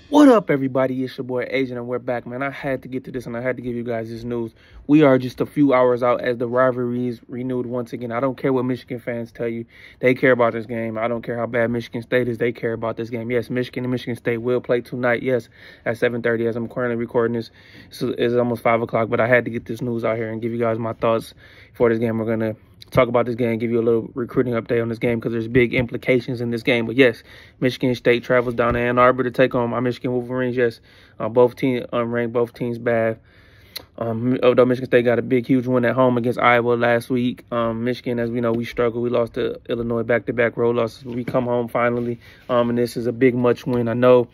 What up, everybody? It's your boy Agent, and we're back, man. I had to get to this, and I had to give you guys this news. We are just a few hours out as the rivalry is renewed once again. I don't care what Michigan fans tell you; they care about this game. I don't care how bad Michigan State is; they care about this game. Yes, Michigan and Michigan State will play tonight. Yes, at 7:30. As I'm currently recording this, it's almost 5 o'clock. But I had to get this news out here and give you guys my thoughts for this game. We're gonna talk about this game, give you a little recruiting update on this game because there's big implications in this game. But yes, Michigan State travels down to Ann Arbor to take on my Michigan Wolverines. Yes, both teams ranked, both teams bad. Although Michigan State got a big, huge win at home against Iowa last week. Michigan, as we know, we struggled. We lost to Illinois back-to-back road losses. We come home finally, and this is a big, much win. I know.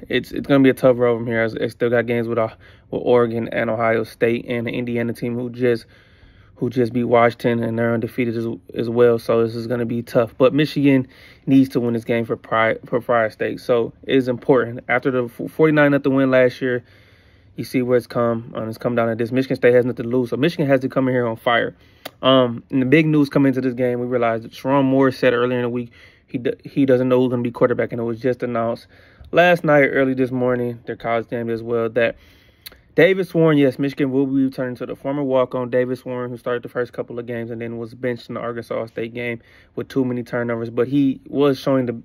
It's going to be a tough road from here. As still got games with Oregon and Ohio State and the Indiana team who just beat Washington, and they're undefeated as well. So this is going to be tough. But Michigan needs to win this game for Friar State. So it is important. After the 49-0 win last year, you see where it's come. It's come down to this. Michigan State has nothing to lose. So Michigan has to come in here on fire. And the big news coming into this game, we realized that Sharon Moore said earlier in the week he doesn't know who's going to be quarterback, and it was just announced last night, early this morning, their college game as well, that Davis Warren, yes, Michigan will be returning to the former walk-on Davis Warren, who started the first couple of games and then was benched in the Arkansas State game with too many turnovers. But he was showing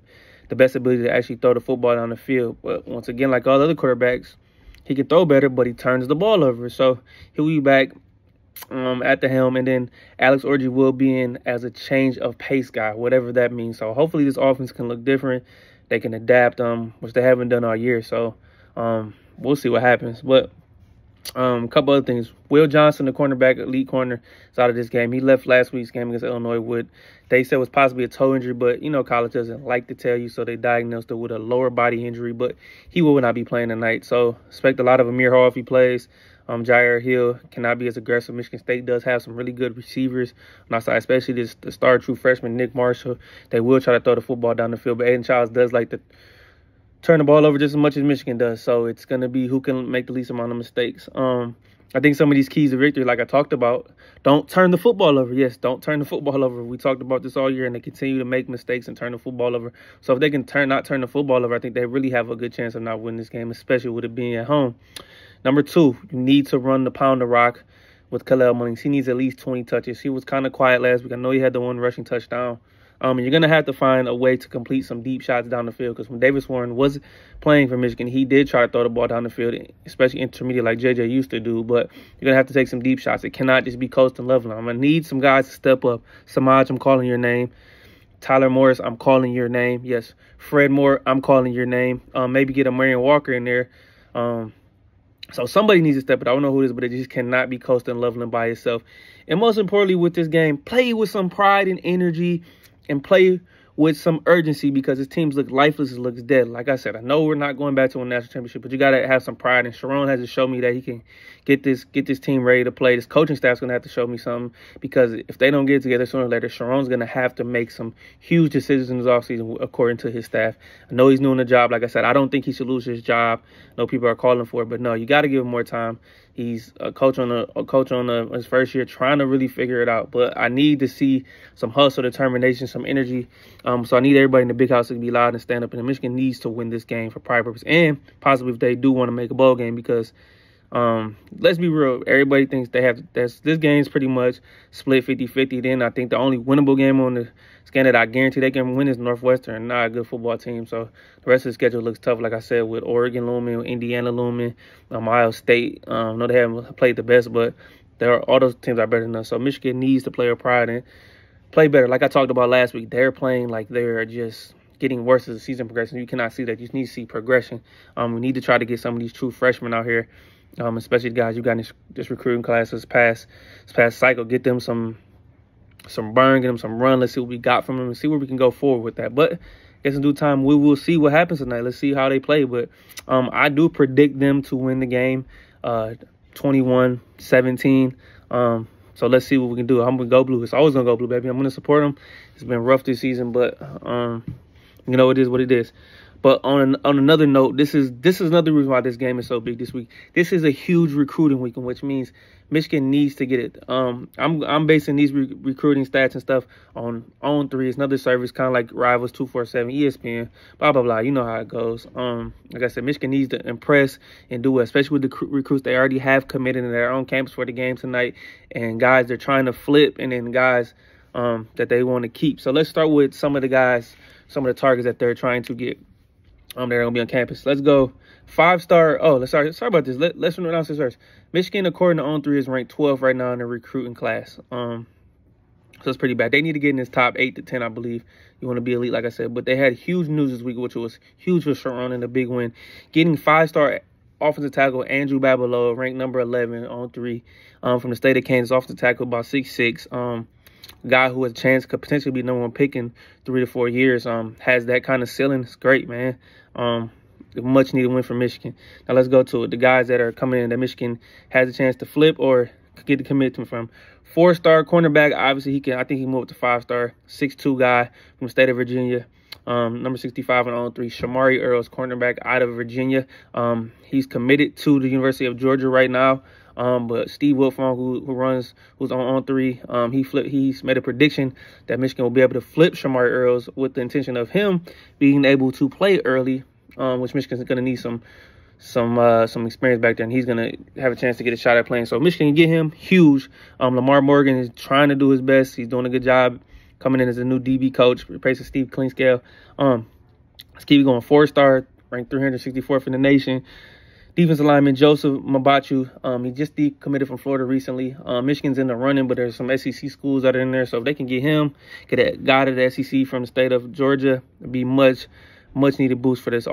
the best ability to actually throw the football down the field. But once again, like all the other quarterbacks, he can throw better, but he turns the ball over. So he'll be back at the helm, and then Alex Orji will be in as a change of pace guy, whatever that means. So hopefully this offense can look different. They can adapt, which they haven't done all year. So we'll see what happens. But a couple other things. Will Johnson, the cornerback, elite corner, is out of this game. He left last week's game against Illinois with, they said, was possibly a toe injury, but, college doesn't like to tell you, so they diagnosed it with a lower body injury, but he will not be playing tonight. So expect a lot of Amir Hall if he plays. Jair Hill cannot be as aggressive. Michigan State does have some really good receivers on our side, especially the star true freshman Nick Marshall. They will try to throw the football down the field, but Aiden Childs does like to turn the ball over just as much as Michigan does. So it's going to be who can make the least amount of mistakes. I think some of these keys to victory, like I talked about, don't turn the football over. Yes, don't turn the football over. We talked about this all year, and they continue to make mistakes and turn the football over. So if they can not turn the football over, I think they really have a good chance of not winning this game, especially with it being at home. Number two, you need to run the pound the rock with Kalel Mullings. He needs at least 20 touches. He was kind of quiet last week. I know he had the one rushing touchdown. And you're going to have to find a way to complete some deep shots down the field, because when Davis Warren was playing for Michigan, he did try to throw the ball down the field, especially intermediate like JJ used to do. But you're going to have to take some deep shots. It cannot just be coast and level. I'm going to need some guys to step up. Samaj, I'm calling your name. Tyler Morris, I'm calling your name. Yes, Fred Moore, I'm calling your name. Maybe get a Marion Walker in there. So somebody needs to step it. I don't know who it is, but it just cannot be coast and leveling by itself. And most importantly with this game, play with some pride and energy, and play with some urgency, because his teams look lifeless. It looks dead. Like I said, I know we're not going back to a national championship, but you got to have some pride. And Sharon has to show me that he can get this team ready to play. This coaching staff's going to have to show me something, because if they don't get it together sooner or later, Sharon's going to have to make some huge decisions in his offseason according to his staff. I know he's doing the job. Like I said, I don't think he should lose his job. I know people are calling for it, but no, you got to give him more time. He's a coach on his first year, trying to really figure it out. But I need to see some hustle, determination, some energy. So I need everybody in the big house to be loud and stand up. And Michigan needs to win this game for pride purpose, and possibly if they do want to make a bowl game, because let's be real, everybody thinks they have this game's pretty much split 50-50. Then I think the only winnable game on the scan that I guarantee they can win is Northwestern, not a good football team. So the rest of the schedule looks tough, like I said, with Oregon looming, with Indiana looming, Ohio State. I know they haven't played the best, but all those teams are better than us. So Michigan needs to play with pride and play better. Like I talked about last week, they're playing like they're just getting worse as the season progresses. You cannot see that. You need to see progression. We need to try to get some of these true freshmen out here, especially the guys you got in this recruiting class this past cycle. Get them some burn, get them some run. Let's see what we got from them and see where we can go forward with that. But I guess in due time, we will see what happens tonight. Let's see how they play. But I do predict them to win the game 21-17. So let's see what we can do. I'm going to go blue. It's always going to go blue, baby. I'm going to support them. It's been rough this season, but, it is what it is. But on another note, this is another reason why this game is so big this week. This is a huge recruiting weekend, which means Michigan needs to get it. I'm basing these recruiting stats and stuff on On3. It's another service, kind of like Rivals, 247, ESPN, blah blah blah. You know how it goes. Like I said, Michigan needs to impress and do it, especially with the recruits they already have committed in their own campus for the game tonight, and guys they're trying to flip, and then guys that they want to keep. So let's start with some of the guys, some of the targets that they're trying to get. They're gonna be on campus. Let's go 5-star. Oh, sorry about this. Let's announce this first. Michigan, according to On3, is ranked 12th right now in the recruiting class. So it's pretty bad. They need to get in this top 8 to 10, I believe. You want to be elite, like I said. But they had huge news this week, which was huge for Sharon in a big win. Getting 5-star offensive tackle Andrew Babalow, ranked number 11 on 3, from the state of Kansas, offensive tackle, about 6'6". Guy who has a chance could potentially be number 1 pick in 3 to 4 years. Has that kind of ceiling. It's great, man. Much needed win for Michigan. Now let's go to it. The guys that are coming in that Michigan has a chance to flip or get the commitment from. 4-star cornerback. Obviously, I think he moved to 5-star. 6'2" guy from the state of Virginia. Number 65 on 3. Shamari Earls, cornerback out of Virginia. He's committed to the University of Georgia right now. But Steve Wilfong, who's on 3, he's made a prediction that Michigan will be able to flip Shamari Earls with the intention of him being able to play early, which Michigan's going to need some experience back there, and he's going to have a chance to get a shot at playing. So Michigan can get him huge. Lamar Morgan is trying to do his best. He's doing a good job coming in as a new DB coach, replacing Steve Clinkscale. Let's keep going. 4-star, ranked 364th in the nation. Defensive lineman Joseph Mabachu, he just decommitted from Florida recently. Michigan's in the running, but there's some SEC schools that are in there. So if they can get him, get a guy to the SEC from the state of Georgia, it'd be much needed boost for this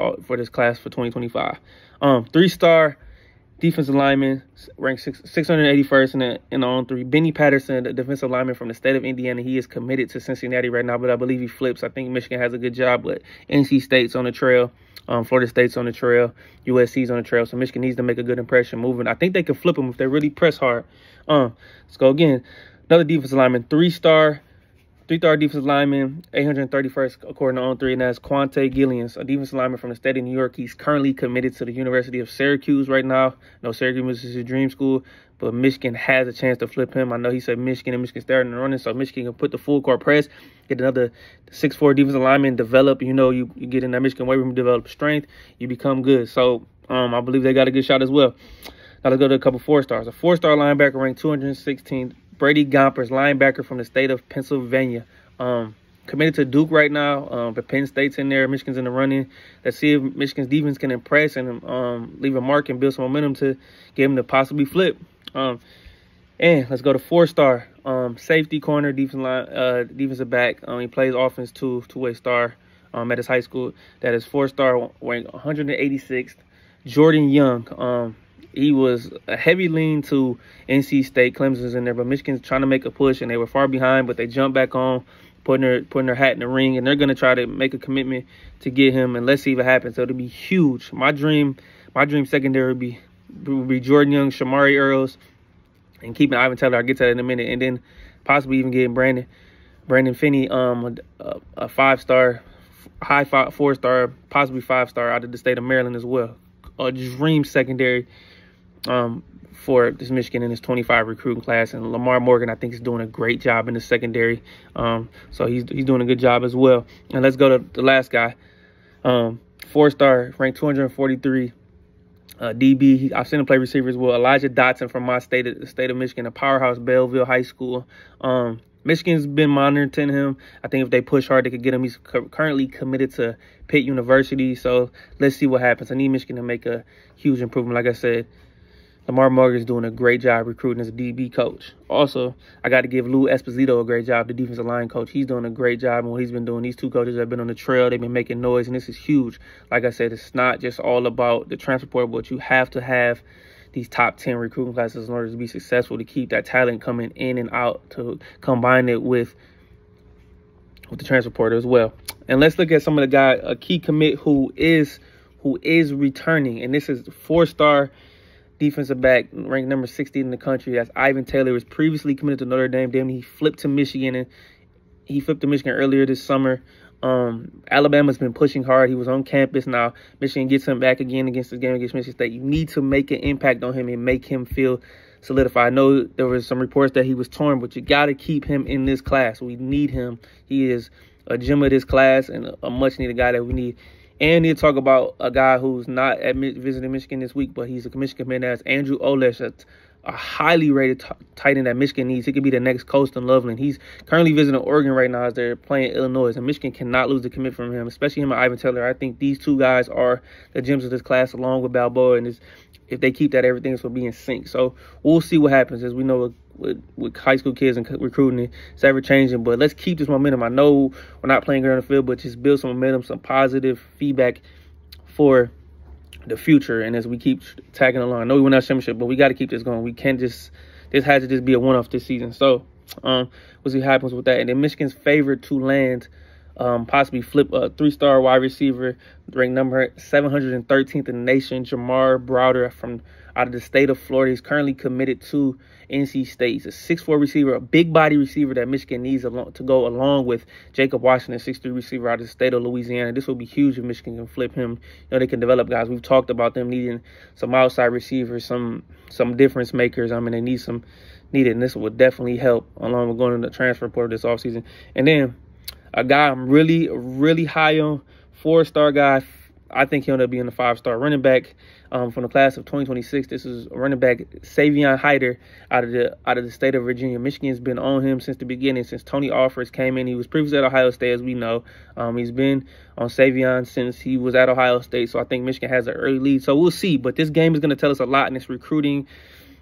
class for 2025. 3-star defensive lineman, ranked 681st in the On3. Benny Patterson, the defensive lineman from the state of Indiana. He is committed to Cincinnati right now, but I believe he flips. I think Michigan has a good job, but NC State's on the trail. Florida State's on the trail. USC's on the trail. So Michigan needs to make a good impression moving. I think they can flip them if they really press hard. Let's go again. Another defensive lineman, 3-star defensive lineman, 831st according to On3, and that's Quante Gillians, a defensive lineman from the state of New York. He's currently committed to the University of Syracuse right now. No, Syracuse is his dream school, but Michigan has a chance to flip him. I know he said Michigan and Michigan starting the running, so Michigan can put the full court press, get another 6'4" defensive lineman, develop. You know, you get in that Michigan weight room, develop strength, you become good. So I believe they got a good shot as well. Now let's go to a couple 4-stars. A 4-star linebacker ranked 216th. Brady Gompers, linebacker from the state of Pennsylvania. Committed to Duke right now, but Penn State's in there. Michigan's in the running. Let's see if Michigan's defense can impress and leave a mark and build some momentum to get him to possibly flip. And let's go to 4-star safety corner, defensive back. He plays offense two-way star at his high school. That is 4-star, ranked 186th. Jordan Young. He was a heavy lean to NC State. Clemson's in there, but Michigan's trying to make a push, and they were far behind, but they jumped back on, putting their hat in the ring, and they're going to try to make a commitment to get him, and let's see if it happens. So it'll be huge. My dream secondary would be Jordan Young, Shamari Earls, and keeping Ivan Taylor. I'll get to that in a minute, and then possibly even getting Brandon Finney, a 5-star, high 4-star, possibly 5-star out of the state of Maryland as well. A dream secondary for this Michigan in this 25 recruiting class, and Lamar Morgan I think is doing a great job in the secondary, so he's doing a good job as well. And let's go to the last guy, 4-star, ranked 243, DB. I've seen him play receiver as well. Elijah Dotson from my state of Michigan, a powerhouse, Belleville High School. Michigan's been monitoring him. I think if they push hard, they could get him. He's currently committed to Pitt University, so let's see what happens. I need Michigan to make a huge improvement. Like I said, Lamar Morgan is doing a great job recruiting as a DB coach. Also, I got to give Lou Esposito a great job, the defensive line coach. He's doing a great job in what he's been doing. These two coaches have been on the trail. They've been making noise, and this is huge. Like I said, it's not just all about the transfer portal, but you have to have these top 10 recruiting classes in order to be successful, to keep that talent coming in and out, to combine it with the transfer portal as well. And let's look at some of the guys, a key commit who is returning, and this is 4-star defensive back, ranked number 60 in the country. That's Ivan Taylor. Was previously committed to Notre Dame. Then he flipped to Michigan, and he flipped to Michigan earlier this summer. Alabama's been pushing hard. He was on campus. Now Michigan gets him back again against this game against Michigan State. You need to make an impact on him and make him feel solidified. I know there was some reports that he was torn, but you got to keep him in this class. We need him. He is a gem of this class and a much-needed guy that we need. And he'll talk about a guy who's not visiting Michigan this week, but he's a Michigan commitment. That's Andrew Olesh. That's a highly rated tight end that Michigan needs. He could be the next Colston Loveland. He's currently visiting Oregon right now as they're playing Illinois, and Michigan cannot lose the commit from him, especially him and Ivan Taylor. I think these two guys are the gems of this class along with Balboa, and if they keep that, everything's going to be in sync. So we'll see what happens. As we know, with high school kids and recruiting, it's ever changing. But let's keep this momentum. I know we're not playing great on the field, but just build some momentum, some positive feedback for the future. And as we keep tagging along, I know we went out championship, but we got to keep this going. We can't just, this has to just be a one-off this season. So we'll see what happens with that. And then Michigan's favorite to land, possibly flip a 3-star wide receiver, ranked number 713th in the nation, Jamar Browder from out of the state of Florida. He's currently committed to NC State. He's a 6'4 receiver, a big body receiver that Michigan needs to go along with Jacob Washington, 6'3 receiver out of the state of Louisiana. This will be huge if Michigan can flip him. You know, they can develop guys. We've talked about them needing some outside receivers, some difference makers. I mean, they need it, and this would definitely help along with going to the transfer portal this offseason. And then a guy I'm really, really high on, 4-star guy. I think he'll end up being a 5-star running back from the class of 2026. This is running back Savion Hyder out of the state of Virginia. Michigan's been on him since the beginning, since Tony Alford came in. He was previously at Ohio State, as we know. He's been on Savion since he was at Ohio State, so I think Michigan has an early lead. So we'll see, but this game is going to tell us a lot, and it's recruiting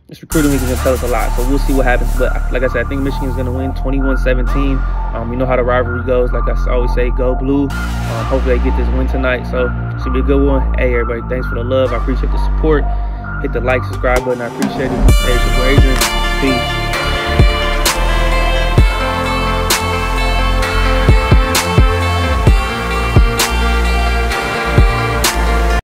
week is going to tell us a lot. So we'll see what happens. But like I said, I think Michigan's going to win 21-17. You know how the rivalry goes. Like I always say, go blue. Hopefully they get this win tonight. So should be a good one. Hey, everybody, thanks for the love. I appreciate the support. Hit the like, subscribe button. I appreciate it. Hey, it's your boy Adrian. Peace.